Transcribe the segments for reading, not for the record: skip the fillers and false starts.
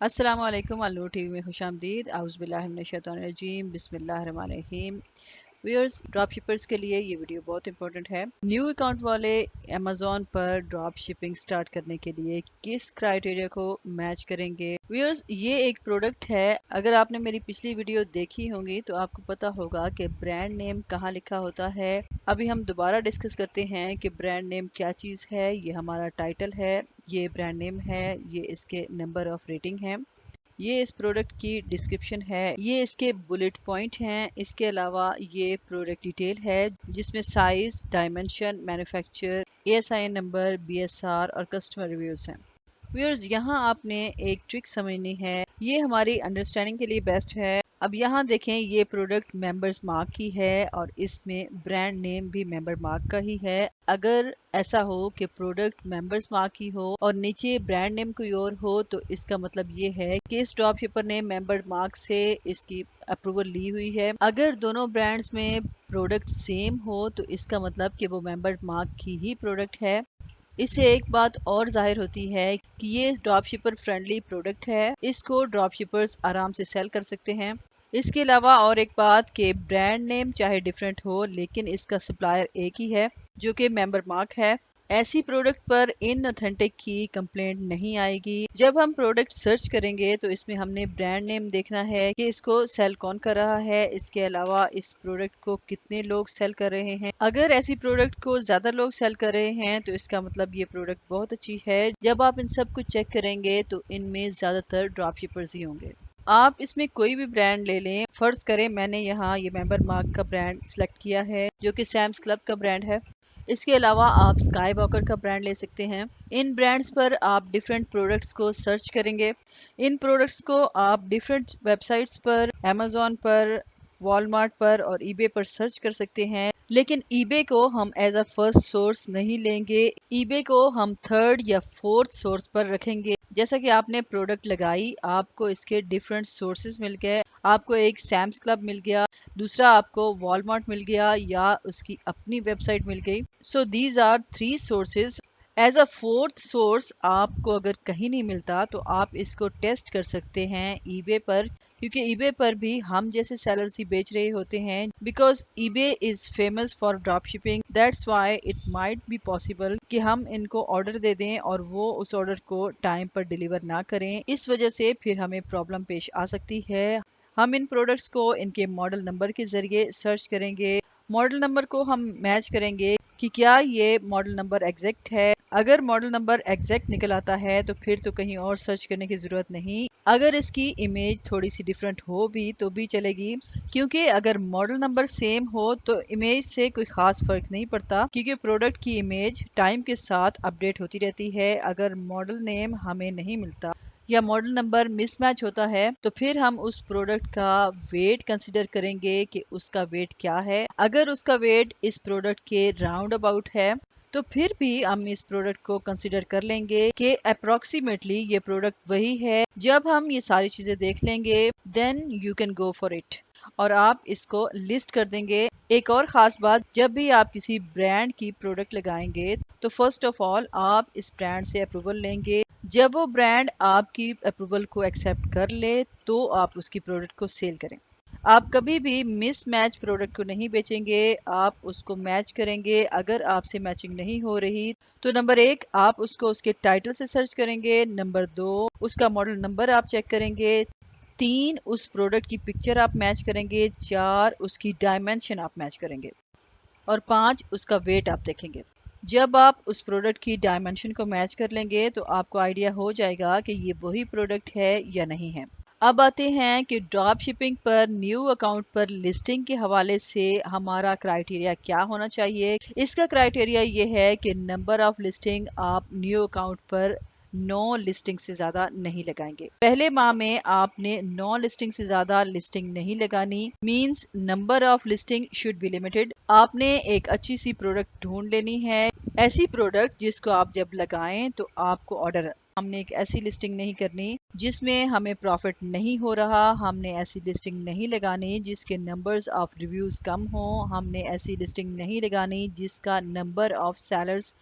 अस्सलाम वालेकुम। आलू टीवी में खुश आमदीद। आउज़ुबिल्लाहिमिनश्शैतानिर्रजीम, बिस्मिल्लाहिर्रहमानिर्रहीम। व्यूअर्स, ड्रॉप शिपर्स के लिए ये वीडियो बहुत इंपॉर्टेंट है। न्यू अकाउंट वाले अमेज़ॉन पर ड्रॉप शिपिंग स्टार्ट करने के लिए किस क्राइटेरिया को मैच करेंगे। व्यूअर्स, ये एक प्रोडक्ट है। अगर आपने मेरी पिछली वीडियो देखी होंगी तो आपको पता होगा कि ब्रांड नेम कहाँ लिखा होता है। अभी हम दोबारा डिस्कस करते हैं कि ब्रांड नेम क्या चीज़ है। ये हमारा टाइटल है, ये ब्रांड नेम है, ये इसके नंबर ऑफ रेटिंग है, ये इस प्रोडक्ट की डिस्क्रिप्शन है, ये इसके बुलेट पॉइंट हैं। इसके अलावा ये प्रोडक्ट डिटेल है जिसमें size, dimension, manufacture, ASIN number, BSR और कस्टमर रिव्यूज हैं। व्यूअर्स, यहाँ आपने एक ट्रिक समझनी है, ये हमारी अंडरस्टैंडिंग के लिए बेस्ट है। अब यहाँ देखें, ये प्रोडक्ट मेंबर्स मार्क की है और इसमें ब्रांड नेम भी मेंबर मार्क का ही है। अगर ऐसा हो कि प्रोडक्ट मेंबर्स मार्क की हो और नीचे ब्रांड नेम कोई और हो तो इसका मतलब ये है कि इस ड्रॉप शिपर ने मेंबर मार्क से इसकी अप्रूवल ली हुई है। अगर दोनों ब्रांड्स में प्रोडक्ट सेम हो तो इसका मतलब कि वो मेंबर मार्क की ही प्रोडक्ट है। इससे एक बात और जाहिर होती है कि ये ड्रॉप शिपर फ्रेंडली प्रोडक्ट है, इसको ड्रॉप शिपर्स आराम से सेल कर सकते हैं। इसके अलावा और एक बात कि ब्रांड नेम चाहे डिफरेंट हो लेकिन इसका सप्लायर एक ही है जो कि मेंबर मार्क है। ऐसी प्रोडक्ट पर इनऑथेंटिक की कंप्लेंट नहीं आएगी। जब हम प्रोडक्ट सर्च करेंगे तो इसमें हमने ब्रांड नेम देखना है कि इसको सेल कौन कर रहा है, इसके अलावा इस प्रोडक्ट को कितने लोग सेल कर रहे हैं। अगर ऐसी प्रोडक्ट को ज्यादा लोग सेल कर रहे हैं तो इसका मतलब ये प्रोडक्ट बहुत अच्छी है। जब आप इन सब को चेक करेंगे तो इनमें ज्यादातर ड्रॉप शिपर्स ही होंगे। आप इसमें कोई भी ब्रांड ले लें। फर्ज करें मैंने यहाँ ये मेंबर मार्क का ब्रांड सिलेक्ट किया है जो कि सैम्स क्लब का ब्रांड है। इसके अलावा आप स्काई वॉकर का ब्रांड ले सकते हैं। इन ब्रांड्स पर आप डिफरेंट प्रोडक्ट्स को सर्च करेंगे। इन प्रोडक्ट्स को आप डिफरेंट वेबसाइट्स पर, अमेज़ॉन पर, वॉलमार्ट पर और ईबे पर सर्च कर सकते हैं। लेकिन ईबे को हम एज अ फर्स्ट सोर्स नहीं लेंगे, ईबे को हम थर्ड या फोर्थ सोर्स पर रखेंगे। जैसा कि आपने प्रोडक्ट लगाई, आपको इसके डिफरेंट सोर्सेज मिल गए। आपको एक सैम्स क्लब मिल गया, दूसरा आपको वॉलमार्ट मिल गया या उसकी अपनी वेबसाइट मिल गई। So these are three sources. As a fourth source आपको अगर कहीं नहीं मिलता तो आप इसको टेस्ट कर सकते हैं ईबे पर, क्योंकि ईबे पर भी हम जैसे सेलर्स ही बेच रहे होते हैं। Because eBay is famous for drop shipping, that's why it might be possible कि हम इनको ऑर्डर दे दें और वो उस ऑर्डर को टाइम पर डिलीवर ना करें। इस वजह से फिर हमें प्रॉब्लम पेश आ सकती है। हम इन प्रोडक्ट्स को इनके मॉडल नंबर के जरिए सर्च करेंगे। मॉडल नंबर को हम मैच करेंगे कि क्या ये मॉडल नंबर एग्जैक्ट है। अगर मॉडल नंबर एग्जैक्ट निकल आता है तो फिर तो कहीं और सर्च करने की ज़रूरत नहीं। अगर इसकी इमेज थोड़ी सी डिफरेंट हो भी तो भी चलेगी, क्योंकि अगर मॉडल नंबर सेम हो तो इमेज से कोई ख़ास फ़र्क नहीं पड़ता, क्योंकि प्रोडक्ट की इमेज टाइम के साथ अपडेट होती रहती है। अगर मॉडल नेम हमें नहीं मिलता या मॉडल नंबर मिसमैच होता है तो फिर हम उस प्रोडक्ट का वेट कंसिडर करेंगे कि उसका वेट क्या है। अगर उसका वेट इस प्रोडक्ट के राउंड अबाउट है तो फिर भी हम इस प्रोडक्ट को कंसिडर कर लेंगे कि अप्रोक्सीमेटली ये प्रोडक्ट वही है। जब हम ये सारी चीजें देख लेंगे then you can go for it और आप इसको लिस्ट कर देंगे। एक और ख़ास बात, जब भी आप किसी ब्रांड की प्रोडक्ट लगाएंगे तो फर्स्ट ऑफ ऑल आप इस ब्रांड से अप्रूवल लेंगे। जब वो ब्रांड आपकी अप्रूवल को एक्सेप्ट कर ले तो आप उसकी प्रोडक्ट को सेल करें। आप कभी भी मिस मैच प्रोडक्ट को नहीं बेचेंगे, आप उसको मैच करेंगे। अगर आपसे मैचिंग नहीं हो रही तो नंबर एक, आप उसको उसके टाइटल से सर्च करेंगे। नंबर दो, उसका मॉडल नंबर आप चेक करेंगे। तीन, उस प्रोडक्ट की पिक्चर आप मैच करेंगे। चार, उसकी डायमेंशन आप मैच करेंगे। और पाँच, उसका वेट आप देखेंगे। जब आप उस प्रोडक्ट की डायमेंशन को मैच कर लेंगे तो आपको आइडिया हो जाएगा कि ये वही प्रोडक्ट है या नहीं है। अब आते हैं कि ड्रॉप शिपिंग पर न्यू अकाउंट पर लिस्टिंग के हवाले से हमारा क्राइटेरिया क्या होना चाहिए। इसका क्राइटेरिया ये है कि नंबर ऑफ लिस्टिंग आप न्यू अकाउंट पर 9 लिस्टिंग से ज्यादा नहीं लगाएंगे। पहले माह में आपने 9 लिस्टिंग से ज्यादा लिस्टिंग नहीं लगानी। Means number of listing should be limited. आपने एक अच्छी सी प्रोडक्ट ढूंढ लेनी है, ऐसी प्रोडक्ट जिसको आप जब लगाएं तो आपको ऑर्डर। हमने एक ऐसी लिस्टिंग नहीं करनी جس میں ہمیں پروفٹ نہیں ہو رہا، ہم نے ایسی لسٹنگ نہیں لگانی جس کے نمبرز آف ریویوز کم ہوں، ہم نے ایسی لسٹنگ نہیں لگانی جس کا نمبر آف سیلرز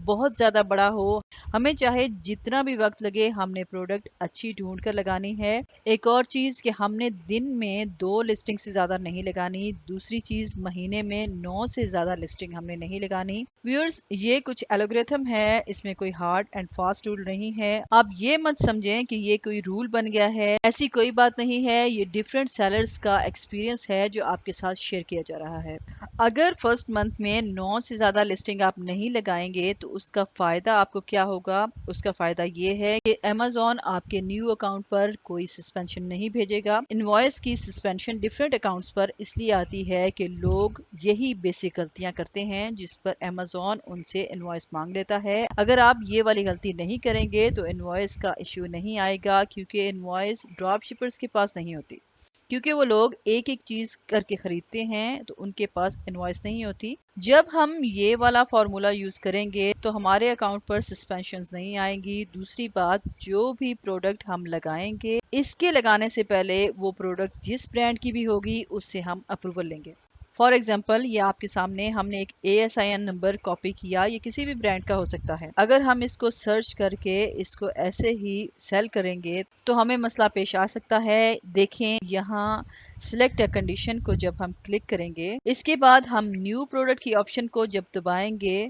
بہت زیادہ بڑا ہو۔ ہمیں چاہے جتنا بھی وقت لگے ہم نے پروڈکٹ اچھی ڈھونڈ کر لگانی ہے۔ ایک اور چیز کہ ہم نے دن میں 2 لسٹنگ سے زیادہ نہیں لگانی، دوسری چیز مہینے میں 9 سے زیادہ لسٹنگ ہم نے نہیں لگانی۔ ویورز، یہ کچھ الگوریتھم ہے، اس میں کوئی ہارڈ اینڈ فاسٹ رول نہیں ہے۔ آپ یہ مت سمجھیں کہ یہ کوئی رول بن گیا ہے، ایسی کوئی بات نہیں ہے، یہ ڈیفرنٹ سیلرز کا ایکسپیرینس ہے جو آپ کے ساتھ شیئر کیا جا رہا ہے۔ اگر فرسٹ منتھ میں 9 سے زیادہ لسٹنگ آپ نہیں لگائیں گے تو اس کا فائدہ آپ کو کیا ہوگا؟ اس کا فائدہ یہ ہے کہ Amazon آپ کے نیو اکاؤنٹ پر کوئی سسپینشن نہیں بھیجے گا۔ انوائس کی سسپینشن ڈیفرنٹ اکاؤنٹس پر اس لیے آتی ہے کہ لوگ یہی بیسک غلطیاں کرتے ہیں جس پر Amazon ان سے انوائس مانگ لیتا ہے۔ اگر آپ یہ والی غلطی نہیں کریں گے تو انوائس کا ایشو نہیں آئے گا، کیونکہ انوائس ڈراپ شپرز کے پاس نہیں ہوتی، کیونکہ وہ لوگ ایک ایک چیز کر کے خریدتے ہیں تو ان کے پاس انوائس نہیں ہوتی۔ جب ہم یہ والا فارمولا یوز کریں گے تو ہمارے اکاؤنٹ پر سسپینشنز نہیں آئیں گی۔ دوسری بات، جو بھی پروڈکٹ ہم لگائیں گے اس کے لگانے سے پہلے وہ پروڈکٹ جس برانڈ کی بھی ہوگی اس سے ہم اپروول لیں گے۔ فار ایگزامپل، یہ آپ کے سامنے ہم نے ایک ASIN نمبر کاپی کیا، یہ کسی بھی برانڈ کا ہو سکتا ہے۔ اگر ہم اس کو سرچ کر کے اس کو ایسے ہی سیل کریں گے تو ہمیں مسئلہ پیش آ سکتا ہے۔ دیکھیں یہاں سلیکٹ کنڈیشن کو جب ہم کلک کریں گے، اس کے بعد ہم نیو پروڈکٹ کی آپشن کو جب دبائیں گے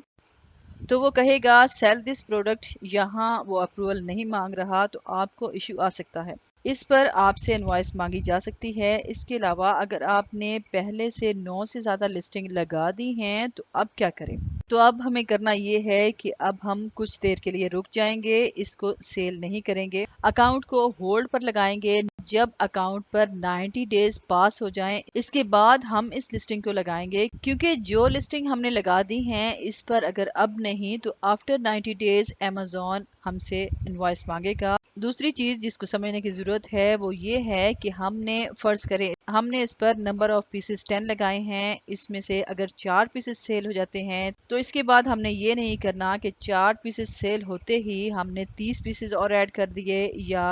تو وہ کہے گا سیل دس پروڈکٹ، یہاں وہ اپروول نہیں مانگ رہا تو آپ کو ایشو آ سکتا ہے۔ اس پر آپ سے انوائس مانگی جا سکتی ہے۔ اس کے علاوہ اگر آپ نے پہلے سے 9 سے زیادہ لسٹنگ لگا دی ہیں تو اب کیا کریں؟ تو اب ہمیں کرنا یہ ہے کہ اب ہم کچھ دیر کے لیے رک جائیں گے، اس کو سیل نہیں کریں گے، اکاؤنٹ کو ہولڈ پر لگائیں گے۔ جب اکاؤنٹ پر 90 ڈیز پاس ہو جائیں اس کے بعد ہم اس لسٹنگ کو لگائیں گے، کیونکہ جو لسٹنگ ہم نے لگا دی ہیں اس پر اگر اب نہیں تو آفٹر 90 ڈیز Amazon ہم سے انوائس مانگے گا۔ دوسری چیز جس کو سمجھنے کی ضرورت ہے وہ یہ ہے کہ ہم نے فرض کرے ہم نے اس پر نمبر آف پیسز 10 لگائے ہیں، اس میں سے اگر 4 پیسز سیل ہو جاتے ہیں تو اس کے بعد ہم نے یہ نہیں کرنا کہ 4 پیسز سیل ہوتے ہی ہم نے 30 پیسز اور ایڈ کر دیے یا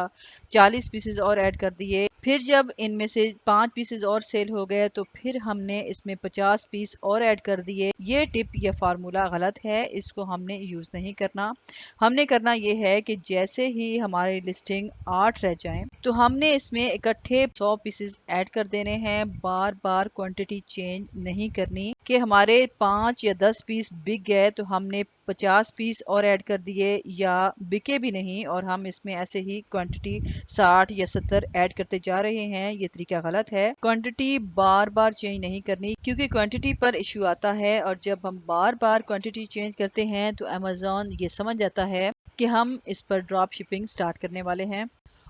40 پیسز اور ایڈ کر دیے، پھر جب ان میں سے 5 پیسز اور سیل ہو گئے تو پھر ہم نے اس میں 50 پیس اور ایڈ کر دیے۔ یہ ٹپ یا فارمولا غلط ہے، اس کو ہم نے یوز نہیں کرنا۔ ہم نے کرنا یہ ہے کہ جیسے ہی ہماری لسٹنگ 8 رہ جائیں تو ہم نے اس میں اکٹھے 100 پیسز ایڈ کر دینے ہیں، بار بار کوانٹٹی چینج نہیں کرنی کہ ہمارے 5 یا 10 پیس بک گئے تو ہم نے 50 پیس اور ایڈ کر دیے یا بکے بھی نہیں اور ہم اس میں ایسے ہی کوانٹٹی 60 یا 70 ایڈ کرتے جا رہے ہیں۔ یہ طریقہ غلط ہے، کوانٹٹی بار بار چینج نہیں کرنی کیونکہ کوانٹٹی پر ایشو آتا ہے، اور جب ہم بار بار کوانٹٹی چینج کرتے ہیں تو Amazon یہ سمجھ جاتا ہے کہ ہم اس پر ڈراپ شپنگ سٹارٹ کرنے والے ہیں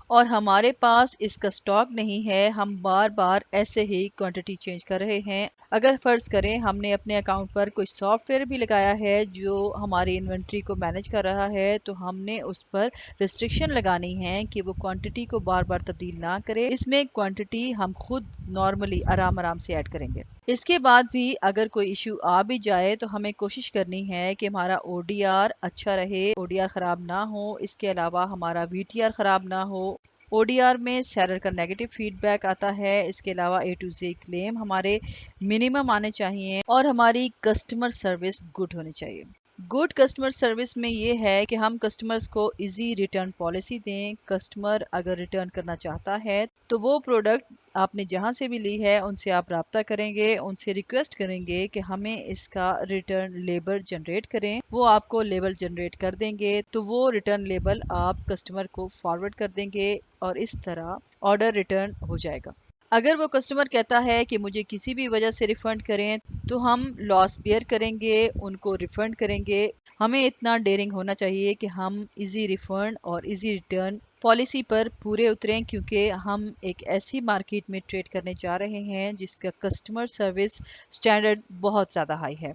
اور ہمارے پاس اس کا سٹاک نہیں ہے، ہم بار بار ایسے ہی کوانٹٹی چینج کر رہے ہیں۔ اگر فرض کریں ہم نے اپنے اکاؤنٹ پر کوئی سافٹ ویئر بھی لگایا ہے جو ہماری انوینٹری کو مینج کر رہا ہے تو ہم نے اس پر ریسٹرکشن لگانی ہے کہ وہ کوانٹٹی کو بار بار تبدیل نہ کرے، اس میں کوانٹٹی ہم خود نارملی آرام سے ایڈ کریں گے۔ اس کے بعد بھی اگر کوئی ایشو آ بھی جائے تو ہمیں کوشش کرنی ہے کہ ہمارا ODR اچھا رہے، ODR خراب نہ ہو، اس کے علاوہ ہمارا VTR خراب نہ ہو۔ ODR میں سیلر کا نیگیٹو فیڈ بیک آتا ہے، اس کے علاوہ A to Z کلیم ہمارے منیمم آنے چاہیے اور ہماری کسٹمر سروس گڈ ہونی چاہیے۔ گڈ کسٹمر سروس میں یہ ہے کہ ہم کسٹمرز کو ایزی ریٹرن پالیسی دیں۔ کسٹمر اگر ریٹرن کرنا چاہتا ہے تو وہ پروڈکٹ آپ نے جہاں سے بھی لی ہے ان سے آپ رابطہ کریں گے، ان سے ریکویسٹ کریں گے کہ ہمیں اس کا ریٹرن لیبل جنریٹ کریں، وہ آپ کو لیبل جنریٹ کر دیں گے، تو وہ ریٹرن لیبل آپ کسٹمر کو فارورڈ کر دیں گے اور اس طرح آرڈر ریٹرن ہو جائے گا۔ اگر وہ کسٹمر کہتا ہے کہ مجھے کسی بھی وجہ سے ریفنڈ کریں تو ہم لاس بیئر کریں گے، ان کو ریفنڈ کریں گے۔ ہمیں اتنا ڈیئرنگ ہونا چاہیے کہ ہم ایزی ریفنڈ اور ایزی ریٹرن پالیسی پر پورے اتریں، کیونکہ ہم ایک ایسی مارکیٹ میں ٹریڈ کرنے جا رہے ہیں جس کا کسٹمر سروس سٹینڈرڈ بہت زیادہ ہائی ہے۔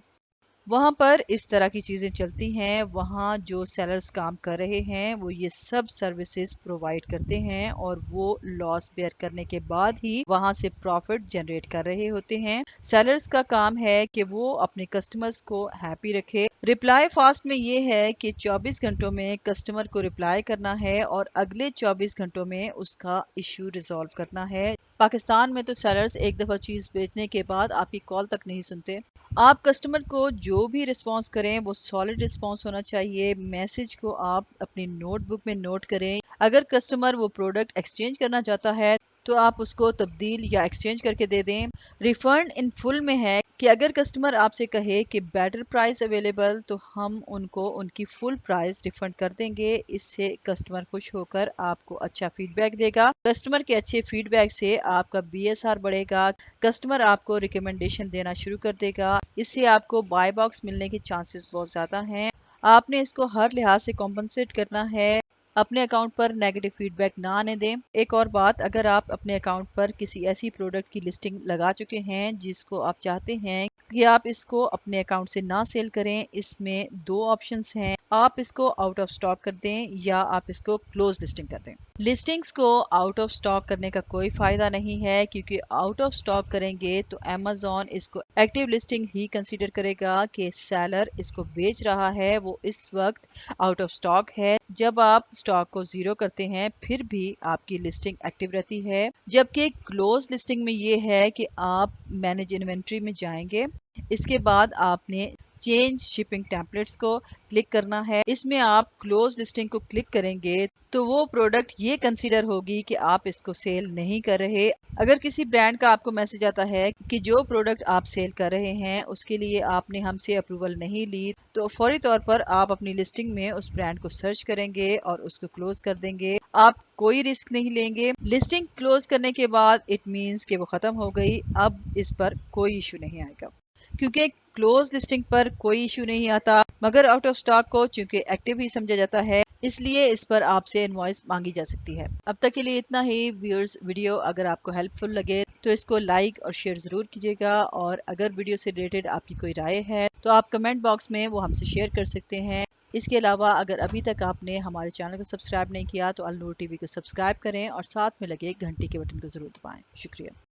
वहाँ पर इस तरह की चीज़ें चलती हैं। वहाँ जो सेलर्स काम कर रहे हैं वो ये सब सर्विसेज प्रोवाइड करते हैं और वो लॉस बेयर करने के बाद ही वहाँ से प्रॉफिट जनरेट कर रहे होते हैं। सेलर्स का काम है कि वो अपने कस्टमर्स को हैप्पी रखे। रिप्लाई फास्ट में ये है कि 24 घंटों में कस्टमर को रिप्लाई करना है और अगले 24 घंटों में उसका इशू रिजॉल्व करना है। पाकिस्तान में तो सेलर्स एक दफ़ा चीज़ बेचने के बाद आपकी कॉल तक नहीं सुनते। आप कस्टमर को जो भी रिस्पांस करें वो सॉलिड रिस्पांस होना चाहिए। मैसेज को आप अपनी नोटबुक में नोट करें। अगर कस्टमर वो प्रोडक्ट एक्सचेंज करना चाहता है तो आप उसको तब्दील या एक्सचेंज करके दे दें। रिफंड इन फुल में है कि अगर कस्टमर आपसे कहे कि बेटर प्राइस अवेलेबल तो हम उनको उनकी फुल प्राइस रिफंड कर देंगे। इससे कस्टमर खुश होकर आपको अच्छा फीडबैक देगा। कस्टमर के अच्छे फीडबैक से आपका BSR बढ़ेगा। कस्टमर आपको रिकमेंडेशन देना शुरू कर देगा। इससे आपको बाय बॉक्स मिलने के चांसेस बहुत ज़्यादा हैं। आपने इसको हर लिहाज से कॉम्पनसेट करना है। अपने अकाउंट पर नेगेटिव फीडबैक ना आने दें। एक और बात, अगर आप अपने अकाउंट पर किसी ऐसी प्रोडक्ट की लिस्टिंग लगा चुके हैं जिसको आप चाहते हैं कि आप इसको अपने अकाउंट से ना सेल करें, इसमें दो ऑप्शंस हैं। आप इसको आउट ऑफ स्टॉक कर दें या आप इसको क्लोज लिस्टिंग कर दें। लिस्टिंग्स को आउट ऑफ स्टॉक करने का कोई फायदा नहीं है, क्योंकि आउट ऑफ स्टॉक करेंगे तो अमेज़न इसको एक्टिव लिस्टिंग ही कंसीडर करेगा कि सेलर इसको बेच रहा है, वो इस वक्त आउट ऑफ स्टॉक है। जब आप स्टॉक को जीरो करते हैं फिर भी आपकी लिस्टिंग एक्टिव रहती है। जबकि क्लोज लिस्टिंग में ये है कि आप मैनेज इन्वेंट्री में जाएंगे, इसके बाद आपने चेंज शिपिंग टेम्पलेट्स को क्लिक करना है। इसमें आप क्लोज लिस्टिंग को क्लिक करेंगे तो वो प्रोडक्ट ये कंसीडर होगी कि आप इसको सेल नहीं कर रहे। अगर किसी ब्रांड का आपको मैसेज आता है कि जो प्रोडक्ट आप सेल कर रहे हैं उसके लिए आपने हमसे अप्रूवल नहीं ली, तो फौरी तौर पर आप अपनी लिस्टिंग में उस ब्रांड को सर्च करेंगे और उसको क्लोज कर देंगे। आप कोई रिस्क नहीं लेंगे। लिस्टिंग क्लोज करने के बाद इट मीन्स कि वो खत्म हो गई, अब इस पर कोई इशू नहीं आएगा। क्योंकि क्लोज लिस्टिंग पर कोई इशू नहीं आता, मगर आउट ऑफ स्टॉक को चूंकि एक्टिव ही समझा जाता है, इसलिए इस पर आपसे इनवॉइस मांगी जा सकती है। अब तक के लिए इतना ही व्यूअर्स। वीडियो अगर आपको हेल्पफुल लगे तो इसको लाइक और शेयर ज़रूर कीजिएगा, और अगर वीडियो से रिलेटेड आपकी कोई राय है तो आप कमेंट बॉक्स में वो हमसे शेयर कर सकते हैं। इसके अलावा अगर अभी तक आपने हमारे चैनल को सब्सक्राइब नहीं किया तो अल नूर टीवी को सब्सक्राइब करें और साथ में लगे घंटी के बटन को ज़रूर दबाएं। शुक्रिया।